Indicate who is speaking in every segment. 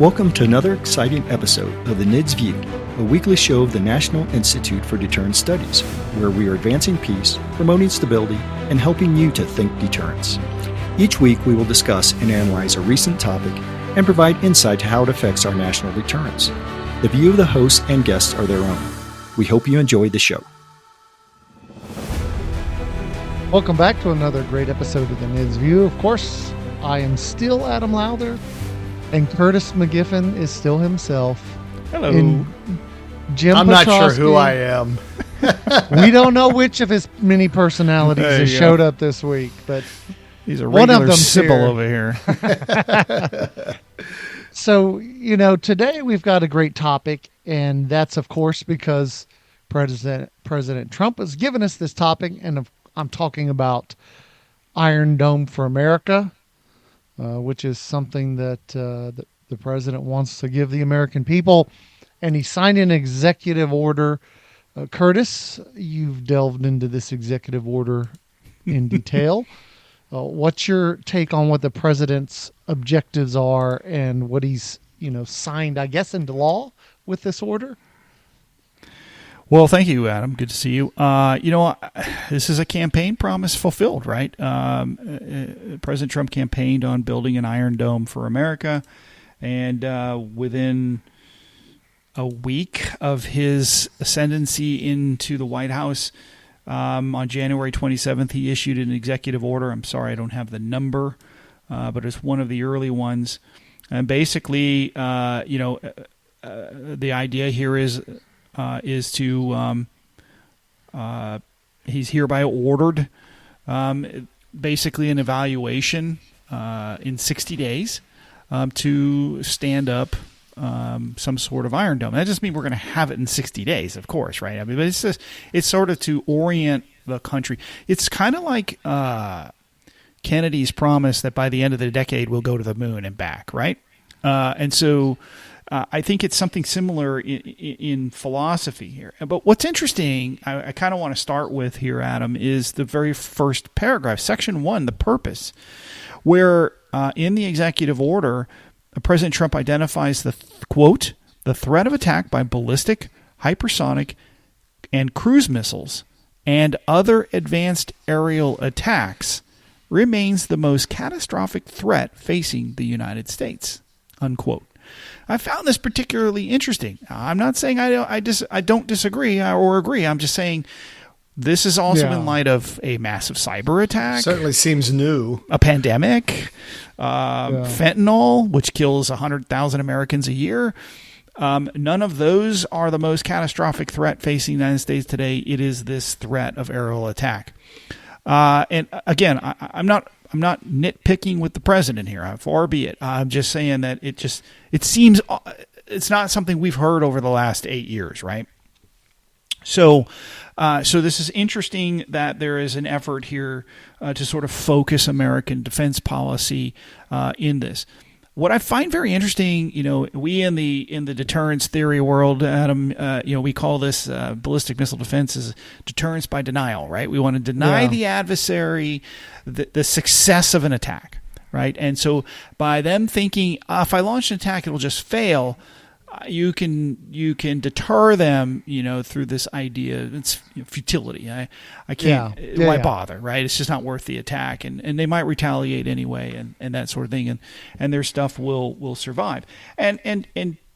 Speaker 1: Welcome to another exciting episode of the NIDS View, a weekly show of the National Institute for Deterrence Studies, where we are advancing peace, promoting stability, and helping you to think deterrence. Each week we will discuss and analyze a recent topic and provide insight to how it affects our national deterrence. The view of the hosts and guests are their own. We hope you enjoy the show.
Speaker 2: Welcome back to another great episode of the NIDS View. Of course, I am still Adam Lowther, and Curtis McGiffin is still himself.
Speaker 3: Hello.
Speaker 2: Jim
Speaker 3: I'm
Speaker 2: Petrosky,
Speaker 3: not sure who I am.
Speaker 2: We don't know which of his many personalities has showed up this week, but
Speaker 3: he's a
Speaker 2: one of
Speaker 3: regular
Speaker 2: them's
Speaker 3: Sybil
Speaker 2: here.
Speaker 3: over here.
Speaker 2: So, today we've got a great topic, and that's, of course, because President Trump has given us this topic, and I'm talking about Iron Dome for America, which is something that the president wants to give the American people. And he signed an executive order. Curtis, you've delved into this executive order in detail. What's your take on what the president's objectives are and what he's, signed, I guess, into law with this order?
Speaker 3: Well, thank you, Adam. Good to see you. This is a campaign promise fulfilled, right? President Trump campaigned on building an Iron Dome for America, and within a week of his ascendancy into the White House, on January 27th, he issued an executive order. I'm sorry, I don't have the number, but it's one of the early ones. And basically, the idea here is to he's hereby ordered basically an evaluation in 60 days to stand up some sort of Iron Dome. That doesn't mean we're going to have it in 60 days, of course, right? I mean, but it's sort of to orient the country. It's kind of like Kennedy's promise that by the end of the decade we'll go to the moon and back, right? And so I think it's something similar in philosophy here. But what's interesting, I kind of want to start with here, Adam, is the very first paragraph, Section 1, the purpose, where in the executive order, President Trump identifies quote, the threat of attack by ballistic, hypersonic, and cruise missiles and other advanced aerial attacks remains the most catastrophic threat facing the United States, unquote. I found this particularly interesting. I'm not saying I don't disagree or agree. I'm just saying this is also in light of a massive cyber attack.
Speaker 4: Certainly seems new.
Speaker 3: A pandemic, fentanyl, which kills 100,000 Americans a year. None of those are the most catastrophic threat facing the United States today. It is this threat of aerial attack. And again, I'm not nitpicking with the president here. Far be it. I'm just saying that it seems it's not something we've heard over the last 8 years, right? So this is interesting that there is an effort here to sort of focus American defense policy in this. What I find very interesting, we in the deterrence theory world, Adam, we call this ballistic missile defense is deterrence by denial, right? We want to deny the adversary the success of an attack, right? And so by them thinking, if I launch an attack, it'll just fail, you can deter them, through this idea. It's futility. I can't. Why bother, right? It's just not worth the attack, and they might retaliate anyway, and that sort of thing, and their stuff will survive. And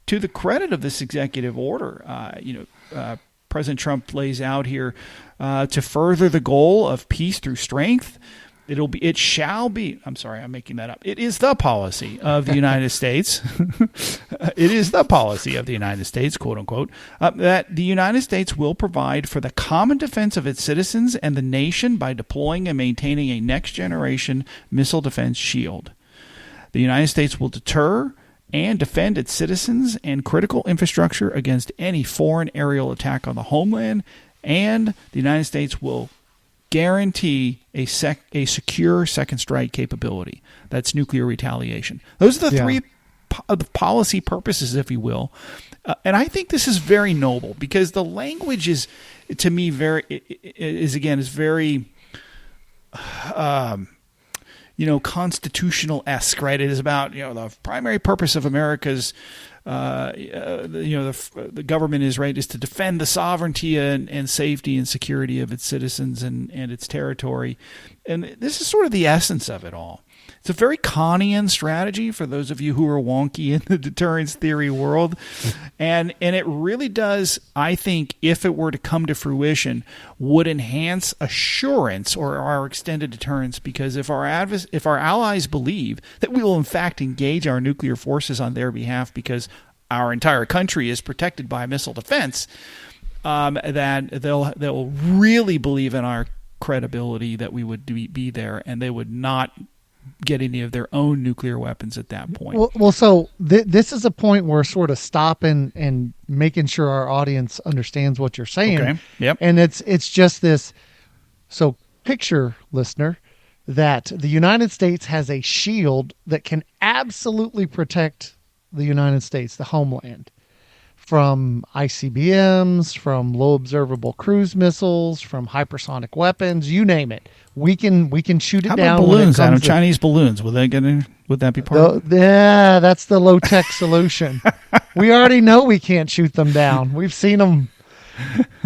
Speaker 3: to the credit of this executive order, President Trump lays out here to further the goal of peace through strength. It shall be, I'm sorry, I'm making that up. It is the policy of the United States. It is the policy of the United States, quote unquote, that the United States will provide for the common defense of its citizens and the nation by deploying and maintaining a next generation missile defense shield. The United States will deter and defend its citizens and critical infrastructure against any foreign aerial attack on the homeland, and the United States will guarantee a secure second strike capability. That's nuclear retaliation. Those are the three policy purposes, if you will. And I think this is very noble because the language is, to me, very constitutional-esque, right? It is about, the primary purpose of America's, the government is to defend the sovereignty and safety and security of its citizens and its territory. And this is sort of the essence of it all. It's a very Kantian strategy for those of you who are wonky in the deterrence theory world. And it really does, I think, if it were to come to fruition, would enhance assurance or our extended deterrence, because if our allies believe that we will in fact engage our nuclear forces on their behalf because our entire country is protected by missile defense, that they'll really believe in our credibility that we would be there, and they would not get any of their own nuclear weapons at that point.
Speaker 2: Well, so this is a point where sort of stopping and making sure our audience understands what you're saying.
Speaker 3: Okay. Yep.
Speaker 2: And it's just this. So picture, listener, that the United States has a shield that can absolutely protect the United States, the homeland, from ICBMs, from low observable cruise missiles, from hypersonic weapons, you name it. We can shoot it
Speaker 3: How
Speaker 2: down.
Speaker 3: about balloons, Adam? Chinese balloons. Would that be part of it?
Speaker 2: Yeah, that's the low-tech solution. We already know we can't shoot them down. We've seen them.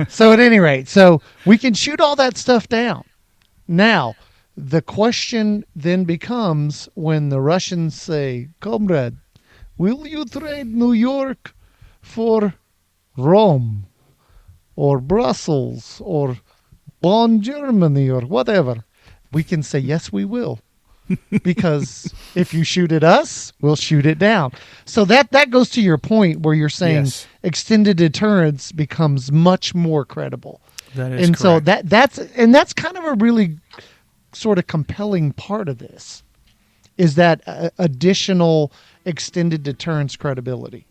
Speaker 2: So at any rate, so we can shoot all that stuff down. Now, the question then becomes when the Russians say, "Comrade, will you trade New York for Rome or Brussels or Bonn, Germany, or whatever?" We can say, yes, we will. Because if you shoot at us, we'll shoot it down. So that goes to your point where you're saying extended deterrence becomes much more credible.
Speaker 3: That is
Speaker 2: and
Speaker 3: correct.
Speaker 2: So that's kind of a really sort of compelling part of this, is that additional extended deterrence credibility.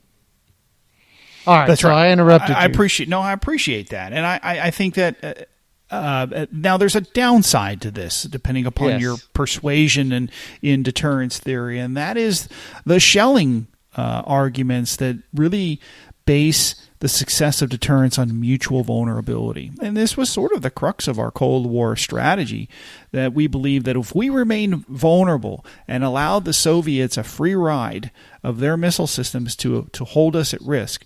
Speaker 2: All right,
Speaker 3: That's
Speaker 2: so
Speaker 3: right.
Speaker 2: I interrupted you.
Speaker 3: I appreciate that. And I think that now there's a downside to this, depending upon your persuasion and in deterrence theory, and that is the shelling arguments that really base the success of deterrence on mutual vulnerability. And this was sort of the crux of our Cold War strategy, that we believed that if we remained vulnerable and allowed the Soviets a free ride of their missile systems to hold us at risk,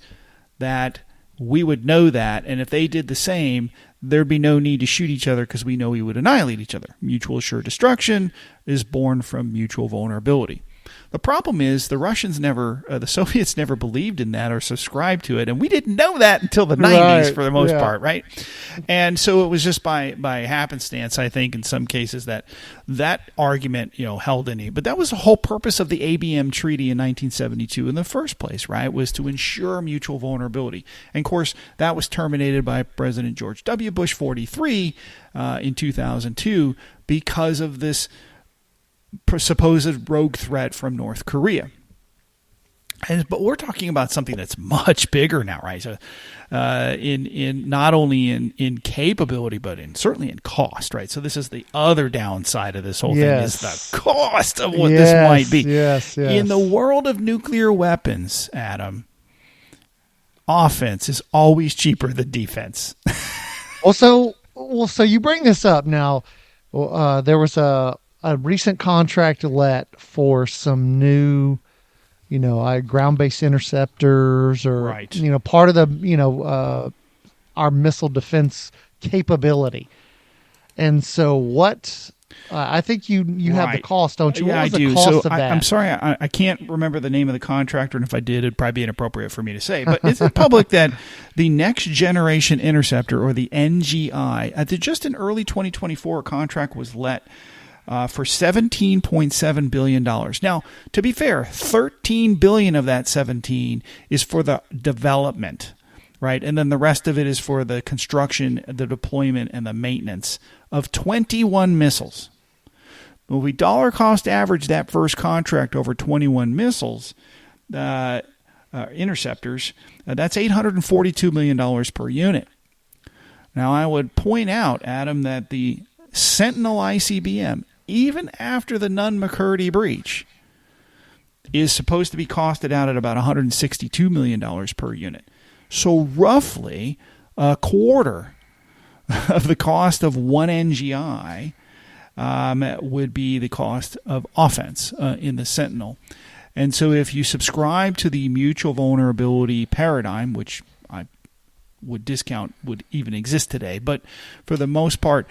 Speaker 3: that we would know that, and if they did the same, there'd be no need to shoot each other because we know we would annihilate each other. Mutual assured destruction is born from mutual vulnerability. The problem is the Soviets never believed in that or subscribed to it, and we didn't know that until the 90s for the most part, right? And so it was just by happenstance, I think, in some cases that argument, held any. But that was the whole purpose of the ABM Treaty in 1972 in the first place, right? Was to ensure mutual vulnerability. And of course, that was terminated by President George W. Bush 43 in 2002 because of this supposed rogue threat from North Korea. But we're talking about something that's much bigger now, right? So, in not only in capability, but certainly in cost, right? So this is the other downside of this whole thing, is the cost of what this might be.
Speaker 2: Yes.
Speaker 3: In the world of nuclear weapons, Adam, offense is always cheaper than defense.
Speaker 2: So you bring this up now. There was a recent contract let for some new, ground-based interceptors, or part of the, our missile defense capability. And so, what? I think you have the cost, don't you?
Speaker 3: Yeah,
Speaker 2: what was
Speaker 3: I do.
Speaker 2: The cost
Speaker 3: so
Speaker 2: of that?
Speaker 3: I'm sorry, I can't remember the name of the contractor, and if I did, it'd probably be inappropriate for me to say. But is it public that the Next Generation Interceptor, or the NGI, just in early 2024, a contract was let for $17.7 billion. Now, to be fair, $13 billion of that 17 is for the development, right? And then the rest of it is for the construction, the deployment, and the maintenance of 21 missiles. When we dollar cost average that first contract over 21 missiles, interceptors, that's $842 million per unit. Now, I would point out, Adam, that the Sentinel ICBM, even after the Nunn-McCurdy breach, is supposed to be costed out at about $162 million per unit. So roughly a quarter of the cost of one NGI would be the cost of offense in the Sentinel. And so if you subscribe to the mutual vulnerability paradigm, which I would discount would even exist today, but for the most part,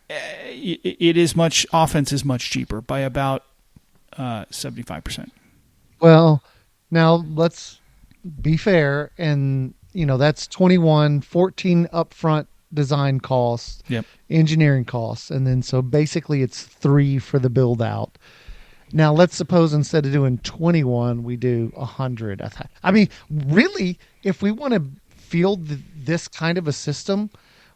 Speaker 3: offense is much cheaper by about 75%.
Speaker 2: Well, now let's be fair, and that's 14 upfront design costs,
Speaker 3: Yep.
Speaker 2: engineering costs, and then so basically it's 3 for the build out. Now let's suppose instead of doing 21, we do 100. I mean, really, if we want to field this kind of a system,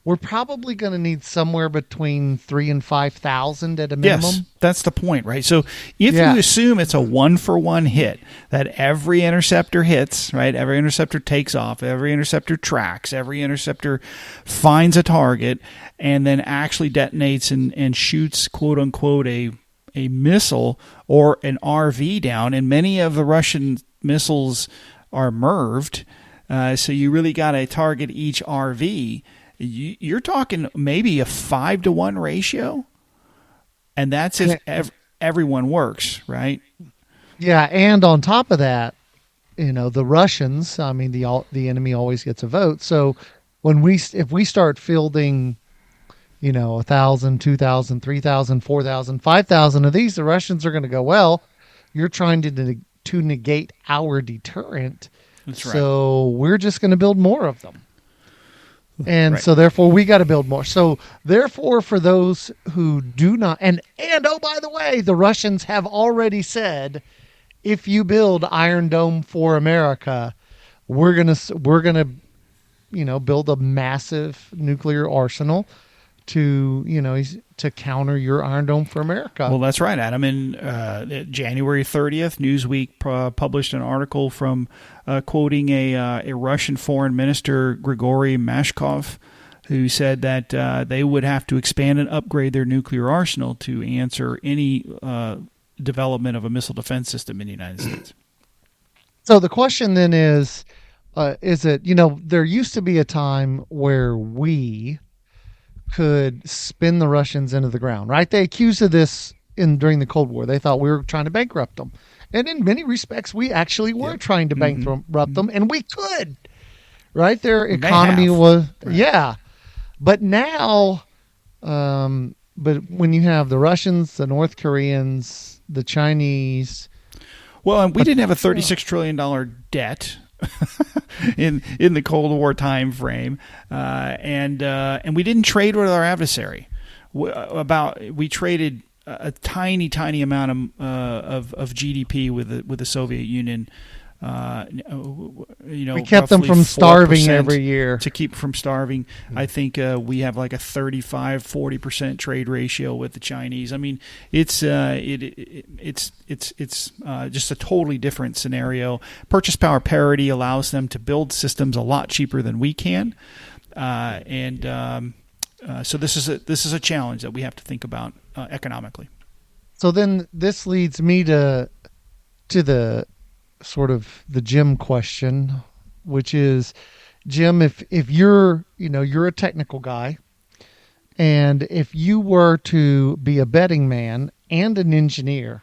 Speaker 2: we're probably going to need somewhere between 3,000 and 5,000 at a minimum.
Speaker 3: Yes, that's the point, right? So if you assume it's a 1-for-1 hit, that every interceptor hits, right? Every interceptor takes off, every interceptor tracks, every interceptor finds a target, and then actually detonates and shoots, quote unquote, a missile or an RV down, and many of the Russian missiles are MIRVed, so you really got to target each RV. You're talking maybe a 5-to-1 ratio, and that's if everyone works, right?
Speaker 2: Yeah, and on top of that, the Russians, I mean, the enemy always gets a vote. So if we start fielding, 1,000, 2,000, 3,000, 4,000, 5,000 of these, the Russians are going to go, well, you're trying to negate our deterrent.
Speaker 3: That's right.
Speaker 2: So we're just going to build more of them. And
Speaker 3: right.
Speaker 2: So therefore we got to build more. So therefore, for those who do not, and oh, by the way, the Russians have already said, if you build Iron Dome for America, we're gonna build a massive nuclear arsenal to counter your Iron Dome for America.
Speaker 3: Well, that's right, Adam. In January 30th, Newsweek published an article from quoting a Russian foreign minister, Grigory Mashkov, who said that they would have to expand and upgrade their nuclear arsenal to answer any development of a missile defense system in the United States.
Speaker 2: So the question then is it, there used to be a time where we could spin the Russians into the ground, right? They accused of this during the Cold War. They thought we were trying to bankrupt them. And in many respects, we actually were trying to bankrupt them, and we could, right? Their economy was, But now, but when you have the Russians, the North Koreans, the Chinese.
Speaker 3: Well, and we didn't have a $36 trillion debt in the Cold War time frame, and we didn't trade with our adversary. We traded a tiny amount of GDP with the Soviet Union.
Speaker 2: We kept them from starving every year.
Speaker 3: To keep from starving, I think we have like a 35-40% trade ratio with the Chinese. I mean, it's just a totally different scenario. Purchase power parity allows them to build systems a lot cheaper than we can, so this is a challenge that we have to think about economically.
Speaker 2: So then this leads me to the sort of the Jim question, which is, Jim, if you're a technical guy, and if you were to be a betting man and an engineer,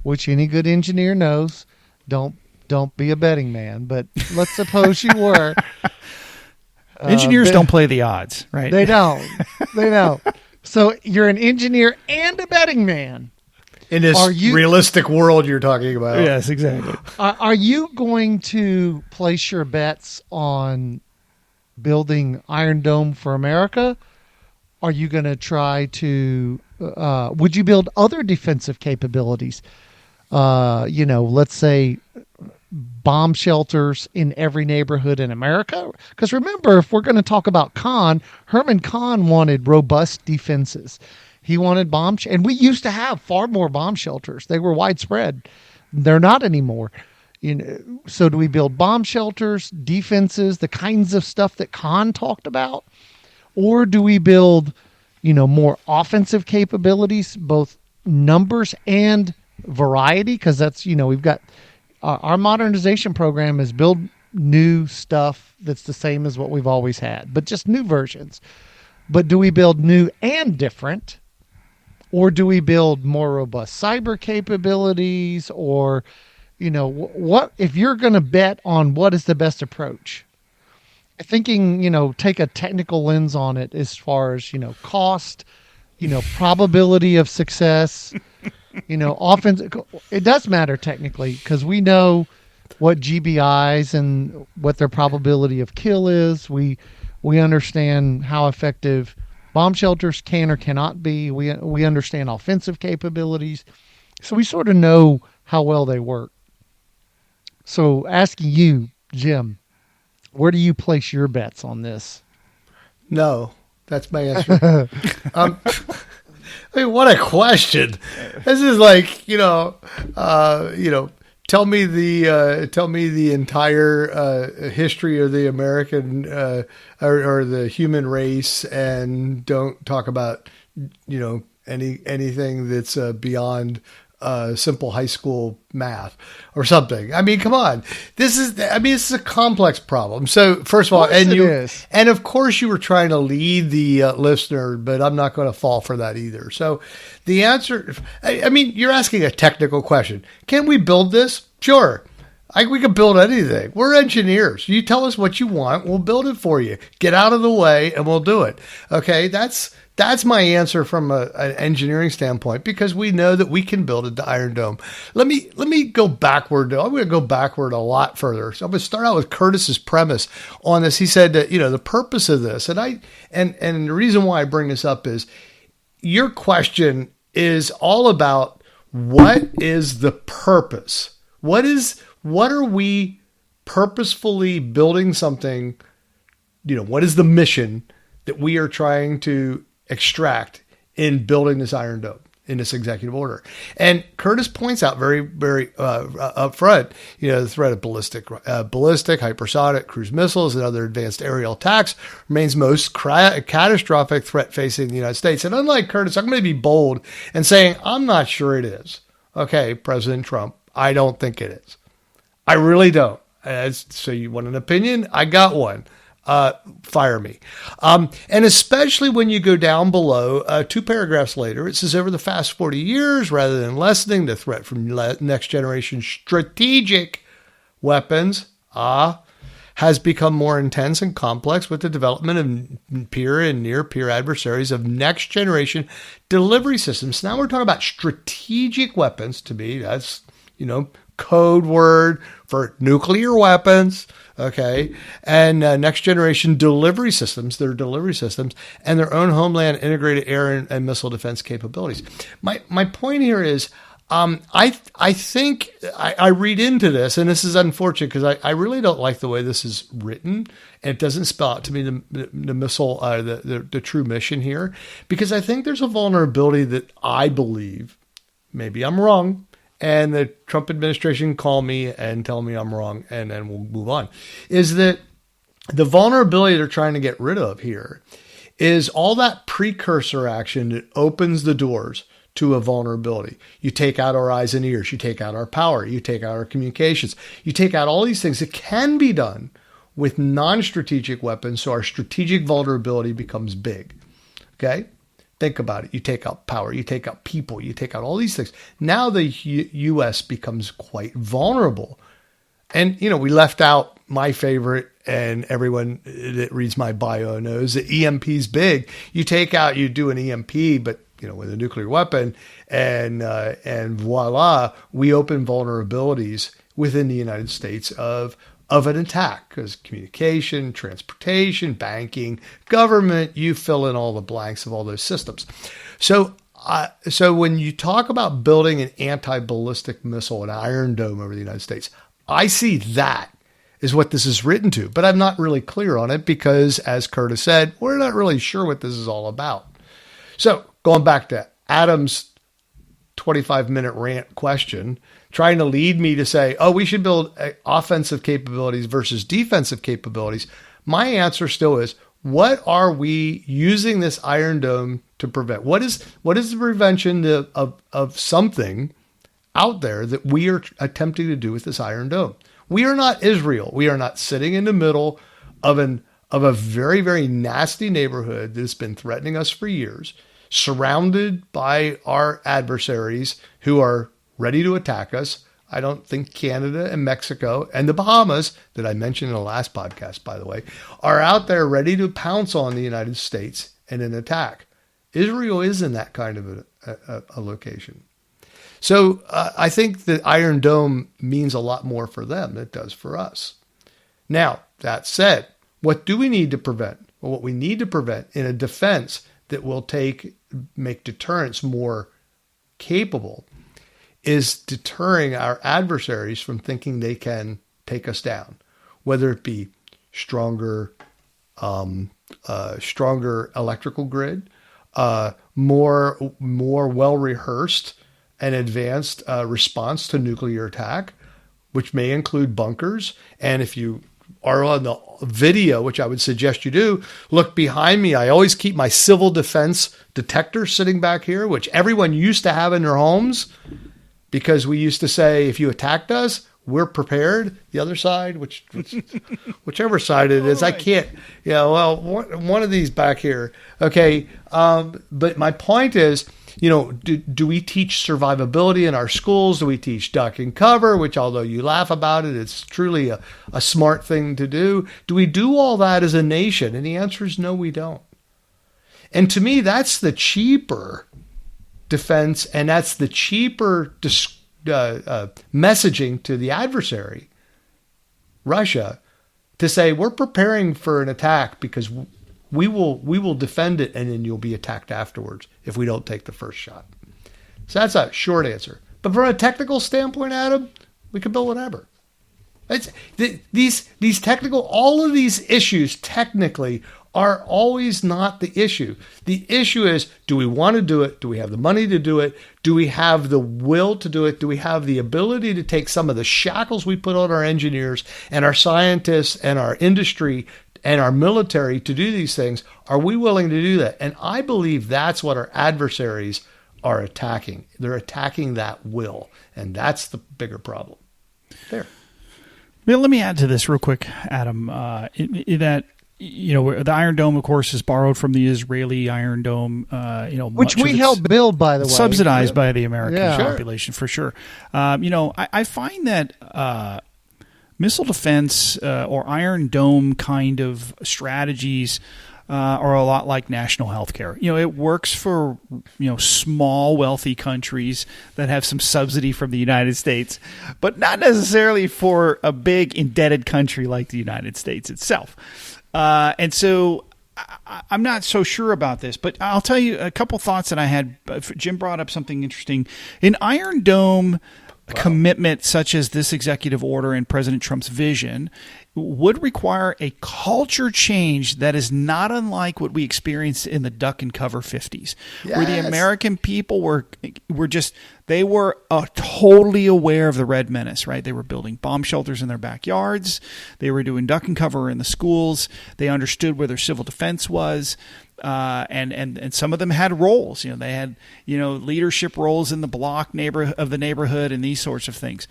Speaker 2: which any good engineer knows, don't be a betting man, but let's suppose you were.
Speaker 3: Engineers don't play the odds, right?
Speaker 2: They don't. So you're an engineer and a betting man.
Speaker 4: In this realistic world you're talking about.
Speaker 3: Yes, exactly.
Speaker 2: Are you going to place your bets on building Iron Dome for America? Are you going to try to, would you build other defensive capabilities? Let's say bomb shelters in every neighborhood in America. Because remember, if we're going to talk about Herman Kahn wanted robust defenses. He wanted and we used to have far more bomb shelters. They were widespread. They're not anymore. So do we build bomb shelters, defenses, the kinds of stuff that Kahn talked about? Or do we build, more offensive capabilities, both numbers and variety? Because that's, we've got our modernization program is build new stuff that's the same as what we've always had, but just new versions. But do we build new and different? Or do we build more robust cyber capabilities? Or, what if you're going to bet on what is the best approach? Thinking, take a technical lens on it as far as, cost, probability of success, often it does matter technically because we know what GBIs and what their probability of kill is. We understand how effective bomb shelters can or cannot be. We understand offensive capabilities. So we sort of know how well they work. So asking you, Jim, where do you place your bets on this?
Speaker 4: No, that's my answer. I mean, what a question! This is like tell me the entire history of the American or the human race, and don't talk about anything that's beyond simple high school math or something. I mean, come on. This is a complex problem. So first of all, and of course you were trying to lead the listener, but I'm not going to fall for that either. So the answer, I mean, you're asking a technical question. Can we build this? Sure. We can build anything. We're engineers. You tell us what you want, we'll build it for you. Get out of the way and we'll do it. Okay. That's my answer from an engineering standpoint, because we know that we can build a Iron Dome. Let me go backward. I'm going to go backward a lot further. So I'm going to start out with Curtis's premise on this. He said that, the purpose of this, and the reason why I bring this up is your question is all about what is the purpose? What are we purposefully building something? What is the mission that we are trying to extract in building this Iron Dome in this executive order? And Curtis points out very, very upfront, the threat of ballistic, hypersonic cruise missiles and other advanced aerial attacks remains most catastrophic threat facing the United States. And unlike Curtis, I'm going to be bold and saying I'm not sure it is. Okay, President Trump, I don't think it is. I really don't. So you want an opinion? I got one. Fire me. And especially when you go down below, 2 paragraphs later, it says over the past 40 years, rather than lessening the threat from next generation strategic weapons, has become more intense and complex with the development of peer and near peer adversaries of next generation delivery systems. Now we're talking about strategic weapons. To me, that's, code word for nuclear weapons. Okay. And next generation delivery systems, their delivery systems, and their own homeland integrated air and missile defense capabilities. My point here is, I think I read into this, and this is unfortunate because I really don't like the way this is written, and it doesn't spell out to me the missile, the true mission here, because I think there's a vulnerability that I believe, maybe I'm wrong, and the Trump administration call me and tell me I'm wrong, and then we'll move on, is that the vulnerability they're trying to get rid of here is all that precursor action that opens the doors to a vulnerability. You take out our eyes and ears, you take out our power, you take out our communications, you take out all these things that can be done with non-strategic weapons, so our strategic vulnerability becomes big. Okay? Think about it. You take out power, you take out people, you take out all these things. Now the U.S. becomes quite vulnerable. And, we left out my favorite, and everyone that reads my bio knows that EMP's big. You do an EMP, but, with a nuclear weapon, and voila, we open vulnerabilities within the United States of an attack, because communication, transportation, banking, government, you fill in all the blanks of all those systems. So when you talk about building an anti-ballistic missile, an Iron Dome over the United States, I see that is what this is written to, but I'm not really clear on it because, as Curtis said, we're not really sure what this is all about. So going back to Adam's 25-minute rant question, trying to lead me to say, we should build offensive capabilities versus defensive capabilities. My answer still is, what are we using this Iron Dome to prevent? What is the prevention of something out there that we are attempting to do with this Iron Dome? We are not Israel. We are not sitting in the middle of a very, very nasty neighborhood that has been threatening us for years. surrounded by our adversaries who are ready to attack us. I don't think Canada and Mexico and the Bahamas, that I mentioned in the last podcast, by the way, are out there ready to pounce on the United States in an attack. Israel is in that kind of a location. So I think that Iron Dome means a lot more for them than it does for us. Now, that said, what do we need to prevent? Well, what we need to prevent in a defense that will make deterrence more capable is deterring our adversaries from thinking they can take us down, whether it be stronger electrical grid, more well-rehearsed and advanced response to nuclear attack, which may include bunkers. And if you are on the video, which I would suggest you do, look behind me. I always keep my civil defense detector sitting back here, which everyone used to have in their homes, because we used to say, if you attacked us, we're prepared. The other side, whichever side it is, right. I can't, one of these back here. Okay. But my point is, do we teach survivability in our schools? Do we teach duck and cover, which, although you laugh about it, it's truly a smart thing to do. Do we do all that as a nation? And the answer is no, we don't. And to me, that's the cheaper defense, and that's the cheaper messaging to the adversary, Russia, to say we're preparing for an attack because we will defend it, and then you'll be attacked afterwards if we don't take the first shot. So that's a short answer. But from a technical standpoint, Adam, we can build whatever. These technical, all of these issues technically are always not the issue. The issue is, do we want to do it? Do we have the money to do it? Do we have the will to do it? Do we have the ability to take some of the shackles we put on our engineers and our scientists and our industry and our military to do these things? Are we willing to do that? And I believe that's what our adversaries are attacking. They're attacking that will, and that's the bigger problem. There.
Speaker 3: Well, let me add to this real quick, Adam, that the Iron Dome, of course, is borrowed from the Israeli Iron Dome,
Speaker 2: which we helped build, by the way,
Speaker 3: subsidized by the American population, for sure. I find that missile defense or Iron Dome kind of strategies are a lot like national health care. It works for small, wealthy countries that have some subsidy from the United States, but not necessarily for a big indebted country like the United States itself. And so I'm not so sure about this, but I'll tell you a couple thoughts that I had. Jim brought up something interesting. An Iron Dome commitment such as this executive order and President Trump's vision would require a culture change that is not unlike what we experienced in the duck and cover 50s, where the American people were totally aware of the Red Menace, right? They were building bomb shelters in their backyards. They were doing duck and cover in the schools. They understood where their civil defense was. And some of them had roles. They had leadership roles in the block of the neighborhood and these sorts of things.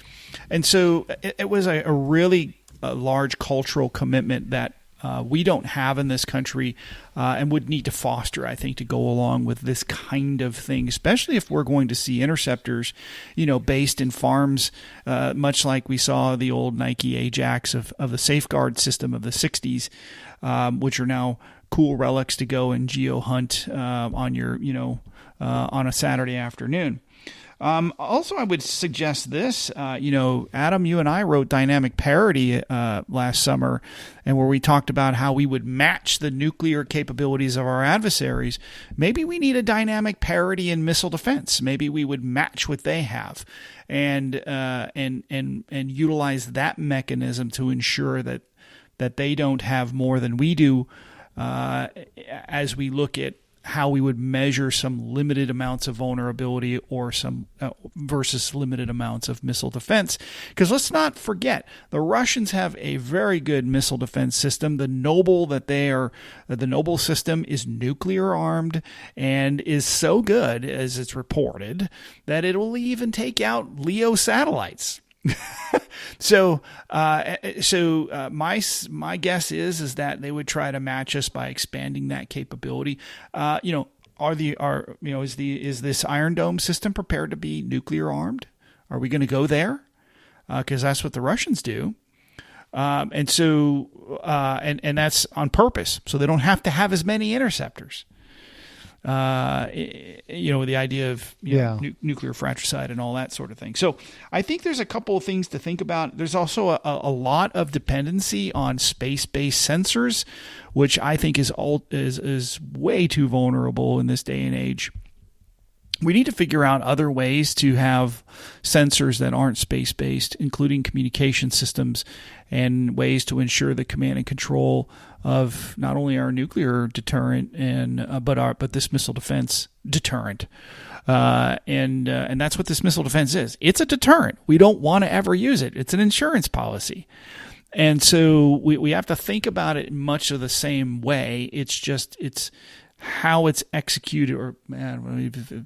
Speaker 3: And so it was a really large cultural commitment that we don't have in this country and would need to foster, I think, to go along with this kind of thing, especially if we're going to see interceptors, based in farms, much like we saw the old Nike Ajax of the safeguard system of the 60s, which are now cool relics to go and geo hunt on your, on a Saturday afternoon. Also, I would suggest this, Adam, you and I wrote Dynamic Parity last summer, and where we talked about how we would match the nuclear capabilities of our adversaries. Maybe we need a dynamic parity in missile defense. Maybe we would match what they have and utilize that mechanism to ensure that they don't have more than we do, as we look at how we would measure some limited amounts of vulnerability or some versus limited amounts of missile defense. Because let's not forget, the Russians have a very good missile defense system. The Noble system is nuclear armed and is so good, as it's reported, that it will even take out LEO satellites. So my guess is that they would try to match us by expanding that capability. is this Iron Dome system prepared to be nuclear armed? Are we going to go there? Because that's what the Russians do. And that's on purpose. So they don't have to have as many interceptors. The idea of nuclear fratricide and all that sort of thing. So I think there's a couple of things to think about. There's also a lot of dependency on space-based sensors, which I think is way too vulnerable in this day and age. We need to figure out other ways to have sensors that aren't space-based, including communication systems and ways to ensure the command and control of not only our nuclear deterrent but this missile defense deterrent. And that's what this missile defense is. It's a deterrent. We don't want to ever use it. It's an insurance policy. And so we have to think about it in much of the same way. It's how it's executed, or the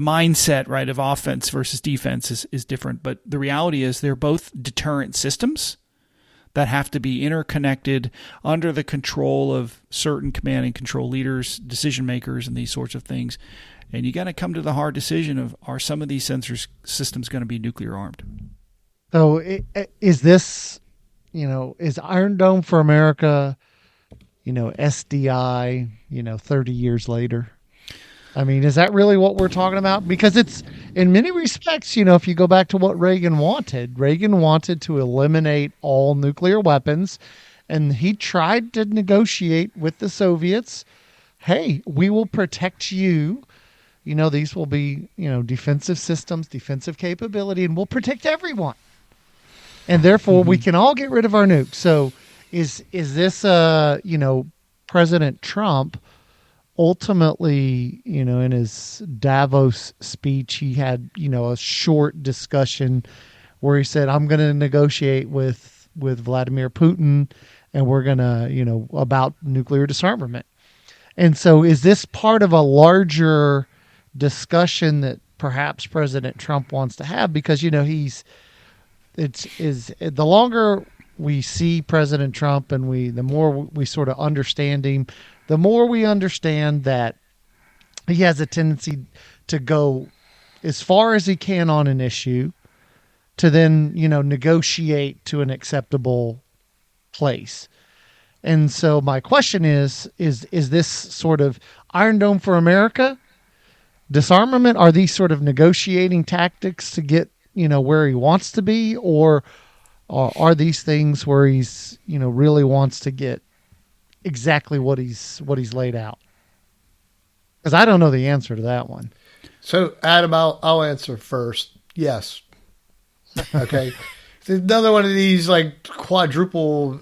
Speaker 3: mindset, right, of offense versus defense is different. But the reality is they're both deterrent systems that have to be interconnected under the control of certain command and control leaders, decision makers, and these sorts of things. And you got to come to the hard decision of, are some of these sensors systems going to be nuclear armed?
Speaker 2: So is this, is Iron Dome for America, SDI, 30 years later? I mean, is that really what we're talking about? Because it's, in many respects, if you go back to what Reagan wanted to eliminate all nuclear weapons, and he tried to negotiate with the Soviets. Hey, we will protect you. These will be, defensive systems, defensive capability, and we'll protect everyone. And therefore, we can all get rid of our nukes. So is this, President Trump ultimately, in his Davos speech, he had, a short discussion where he said, I'm going to negotiate with Vladimir Putin, and we're going to, about nuclear disarmament. And so is this part of a larger discussion that perhaps President Trump wants to have? Because, the longer we see President Trump and the more we sort of understand him, the more we understand that he has a tendency to go as far as he can on an issue to then, negotiate to an acceptable place. And so my question is this sort of Iron Dome for America disarmament? Are these sort of negotiating tactics to get, where he wants to be, or are these things where he's, really wants to get exactly what he's laid out? Because I don't know the answer to that one.
Speaker 4: So, Adam, I'll answer first. Yes. Okay. Another one of these like quadruple,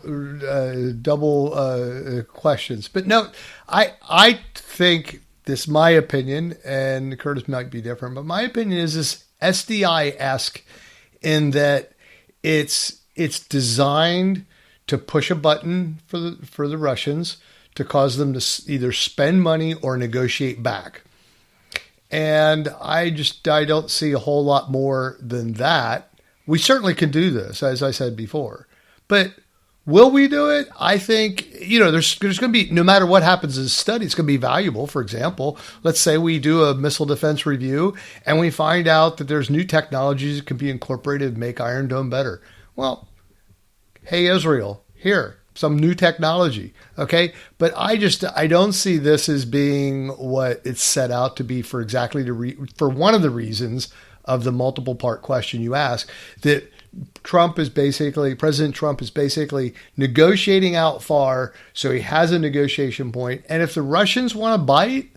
Speaker 4: double questions. But no, I think this, my opinion, and Curtis might be different, but my opinion is this SDI-esque in that it's designed to push a button for the Russians to cause them to either spend money or negotiate back. And I don't see a whole lot more than that. We certainly can do this, as I said before. But will we do it? I think, there's going to be, no matter what happens in this study, it's going to be valuable. For example, let's say we do a missile defense review and we find out that there's new technologies that can be incorporated to make Iron Dome better. Well, hey, Israel, here, some new technology. Okay. But I don't see this as being what it's set out to be for exactly for one of the reasons of the multiple part question you ask, that President Trump is basically negotiating out far. So he has a negotiation point. And if the Russians want to bite,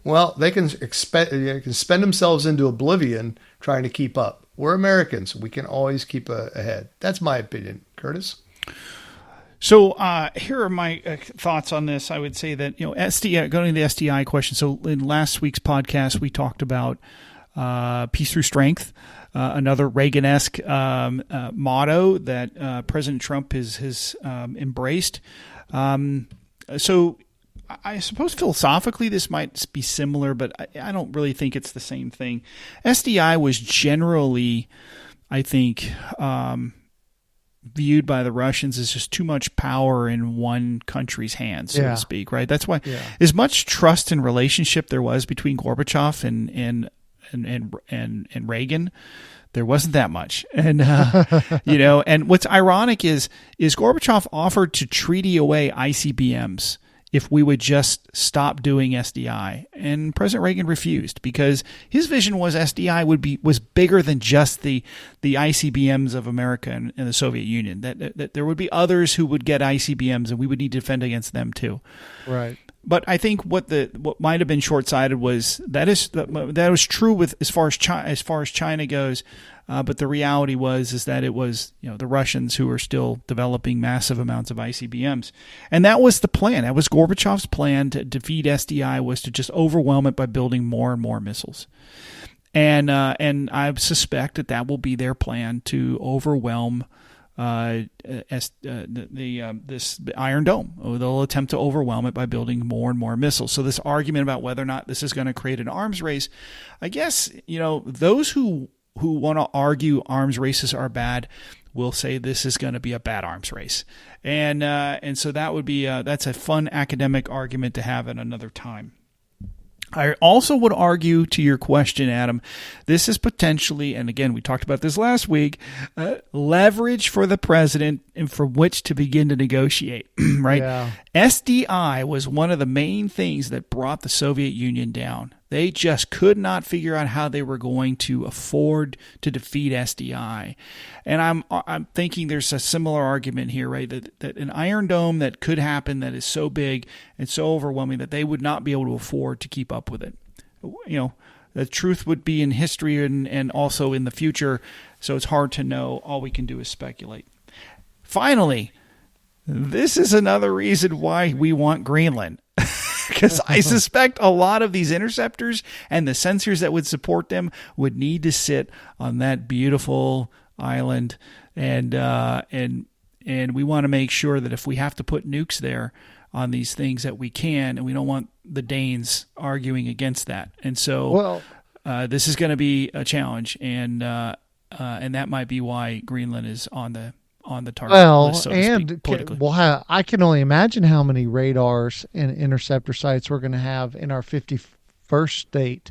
Speaker 4: well, they can spend themselves into oblivion trying to keep up. We're Americans. We can always keep ahead. That's my opinion. Curtis?
Speaker 3: So here are my thoughts on this. I would say that, SDI, going to the SDI question. So in last week's podcast, we talked about peace through strength, another Reagan-esque motto that President Trump has embraced. So I suppose philosophically this might be similar, but I don't really think it's the same thing. SDI was generally, I think, viewed by the Russians as just too much power in one country's hands, so to speak, right? That's why as much trust and relationship there was between Gorbachev and Reagan, there wasn't that much. And, and what's ironic is Gorbachev offered to treaty away ICBMs if we would just stop doing SDI. And President Reagan refused because his vision was SDI was bigger than just the ICBMs of America and the Soviet Union, that there would be others who would get ICBMs and we would need to defend against them too.
Speaker 2: Right.
Speaker 3: But I think what might have been short-sighted was that was true with as far as China goes, but the reality is that it was the Russians who were still developing massive amounts of ICBMs, and that was the plan. That was Gorbachev's plan to defeat SDI, was to just overwhelm it by building more and more missiles, and I suspect that will be their plan to overwhelm this Iron Dome. They'll attempt to overwhelm it by building more and more missiles. So this argument about whether or not this is going to create an arms race, I guess, those who want to argue arms races are bad will say this is going to be a bad arms race. And so that would be that's a fun academic argument to have at another time. I also would argue, to your question, Adam, this is potentially, and again, we talked about this last week, leverage for the president and from which to begin to negotiate, right? Yeah. SDI was one of the main things that brought the Soviet Union down. They just could not figure out how they were going to afford to defeat SDI. And I'm thinking there's a similar argument here, right? That an Iron Dome that could happen that is so big and so overwhelming that they would not be able to afford to keep up with it. The truth would be in history and also in the future, so it's hard to know. All we can do is speculate. Finally, this is another reason why we want Greenland. Because I suspect a lot of these interceptors and the sensors that would support them would need to sit on that beautiful island, and we want to make sure that if we have to put nukes there on these things that we can, and we don't want the Danes arguing against that. And so this is going to be a challenge, and that might be why Greenland is on the target list, so to speak, politically.
Speaker 2: I can only imagine how many radars and interceptor sites we're going to have in our 51st state.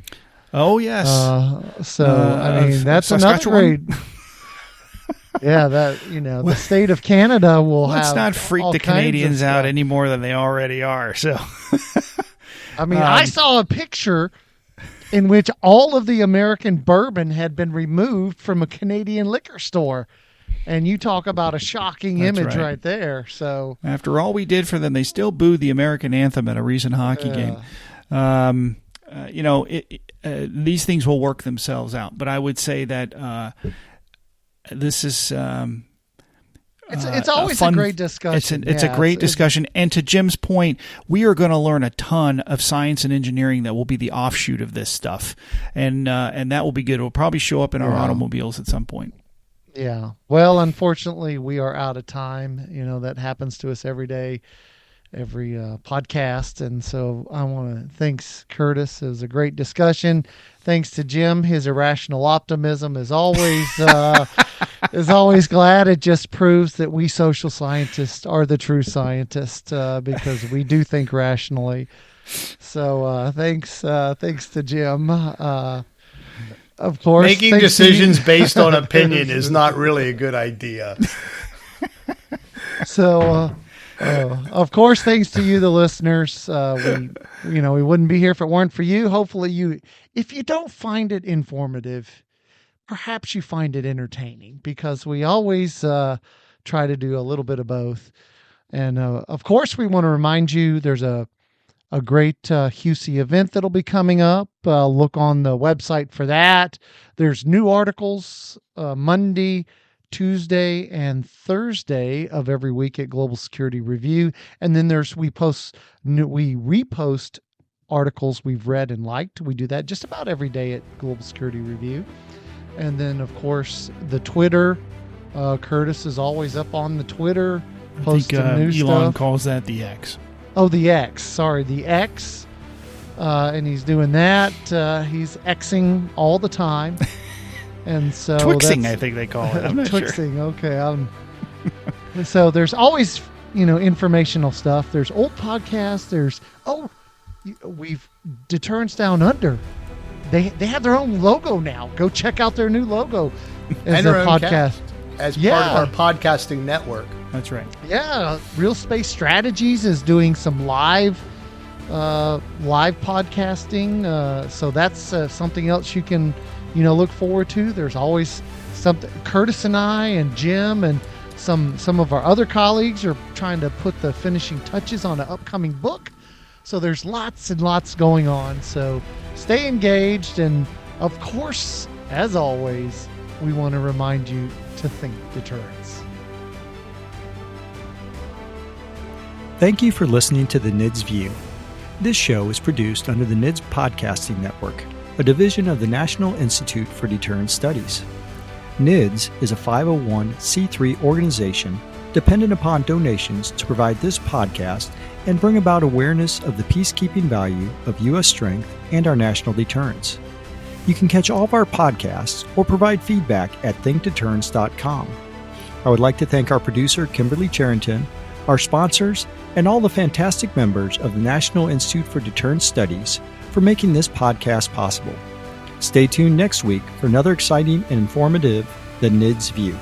Speaker 3: Oh, yes.
Speaker 2: I mean, that's another great. Yeah, the state of Canada will have.
Speaker 3: Let's not freak the Canadians out any more than they already are. So,
Speaker 2: I mean, I saw a picture in which all of the American bourbon had been removed from a Canadian liquor store. And you talk about a shocking image right there. So
Speaker 3: after all we did for them, they still booed the American anthem at a recent hockey game. These things will work themselves out. But I would say that this is
Speaker 2: it's always a great discussion.
Speaker 3: It's a great discussion. And to Jim's point, we are going to learn a ton of science and engineering that will be the offshoot of this stuff, and that will be good. It will probably show up in our automobiles at some point.
Speaker 2: Yeah. Well, unfortunately, we are out of time. That happens to us every day, every podcast. And so I want to thanks Curtis. It was a great discussion. Thanks to Jim. His irrational optimism is always glad. It just proves that we social scientists are the true scientists because we do think rationally. So thanks to Jim. Of course,
Speaker 4: making decisions based on opinion is not really a good idea.
Speaker 2: So, of course, thanks to you, the listeners. We wouldn't be here if it weren't for you. Hopefully, if you don't find it informative, perhaps you find it entertaining, because we always try to do a little bit of both. And of course, we want to remind you there's a great HUSI event that'll be coming up. Look on the website for that. There's new articles Monday, Tuesday, and Thursday of every week at Global Security Review. And then we repost articles we've read and liked. We do that just about every day at Global Security Review. And then, of course, the Twitter. Curtis is always up on the Twitter, posting new stuff.
Speaker 3: Elon calls that the X.
Speaker 2: Oh, the X. Sorry, the X. And he's doing that. He's Xing all the time. And so
Speaker 3: Twixing, I think they call it. I'm not
Speaker 2: Twixing,
Speaker 3: sure.
Speaker 2: Okay. So there's always, informational stuff. There's old podcasts. We've Deterrence Down Under. They have their own logo now. Go check out their new logo as a podcast.
Speaker 4: As part of our podcasting network.
Speaker 3: That's right.
Speaker 2: Yeah, Real Space Strategies is doing some live podcasting. So that's something else you can, look forward to. There's always something. Curtis and I and Jim and some of our other colleagues are trying to put the finishing touches on an upcoming book. So there's lots and lots going on. So stay engaged. And of course, as always, we want to remind you to think deterrence.
Speaker 1: Thank you for listening to the NIDS View. This show is produced under the NIDS Podcasting Network, a division of the National Institute for Deterrence Studies. NIDS is a 501c3 organization dependent upon donations to provide this podcast and bring about awareness of the peacekeeping value of U.S. strength and our national deterrence. You can catch all of our podcasts or provide feedback at thinkdeterrence.com. I would like to thank our producer, Kimberly Charrington, our sponsors, and all the fantastic members of the National Institute for Deterrence Studies for making this podcast possible. Stay tuned next week for another exciting and informative The NIDS View.